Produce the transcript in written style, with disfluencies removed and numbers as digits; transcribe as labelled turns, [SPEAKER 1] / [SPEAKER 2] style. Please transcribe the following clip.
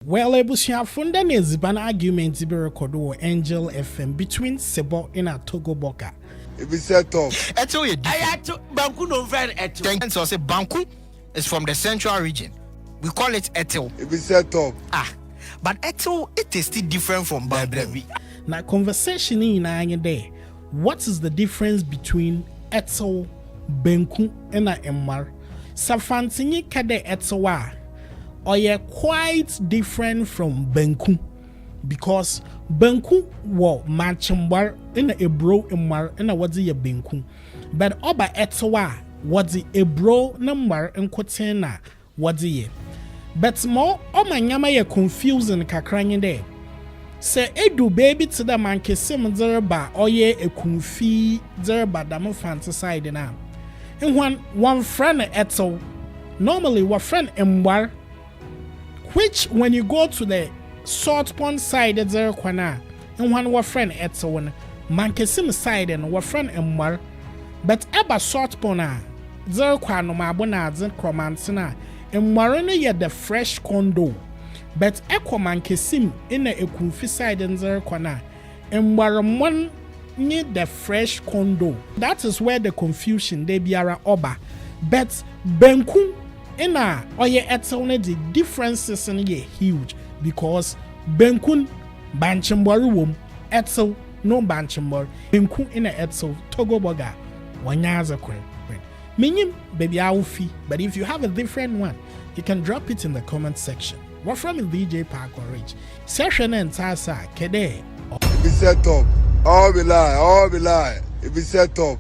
[SPEAKER 1] Well, Ebusia funda is an argument be recorded Angel FM between Sebo and Togo Boka.
[SPEAKER 2] It be set up.
[SPEAKER 3] Etew, I had to Banku no friend Etew. So say Banku is from the central region. We call it Etew.
[SPEAKER 2] It be set up.
[SPEAKER 3] But Etew, it is still different from Banku.
[SPEAKER 1] Now, conversation in there. What is the difference between Etew, Banku, and Emar? Safantinyi kade Etewa. Or you're quite different from Banku because Banku wa manchimbar in a bro imar in a wadi Banku, but oba etwa wadi a bro number and kotena wadi. But more o manyama ye confusing kakranye there. Say edu baby to the manke sim zerba or ye a kunfi zerba damo fantaside na. And one friend eto normally wa friend embar. Which, when you go to the Salt Pond side, there kwana, and one wa friend Etson, Mankesim side and wa friend Emar, but eba Salt Pond, there kwano mabona zen cromansina, and marina yet the fresh condo, but echo Mankesim in a kunfi side and there kwana, and waramon near the fresh condo. That is where the confusion they biara oba, but Banku. Oye Etew the differences in here huge because Benkun Banchimbori wom Etew no Banchimbori Benku in a Etew Togo Boga Wanyaza Kwen. Minim baby Aufi, but if you have a different one, you can drop it in the comment section. What from DJ Park or Rich? Session and Tasa Kede.
[SPEAKER 2] It be set up. All be lie. It be set up.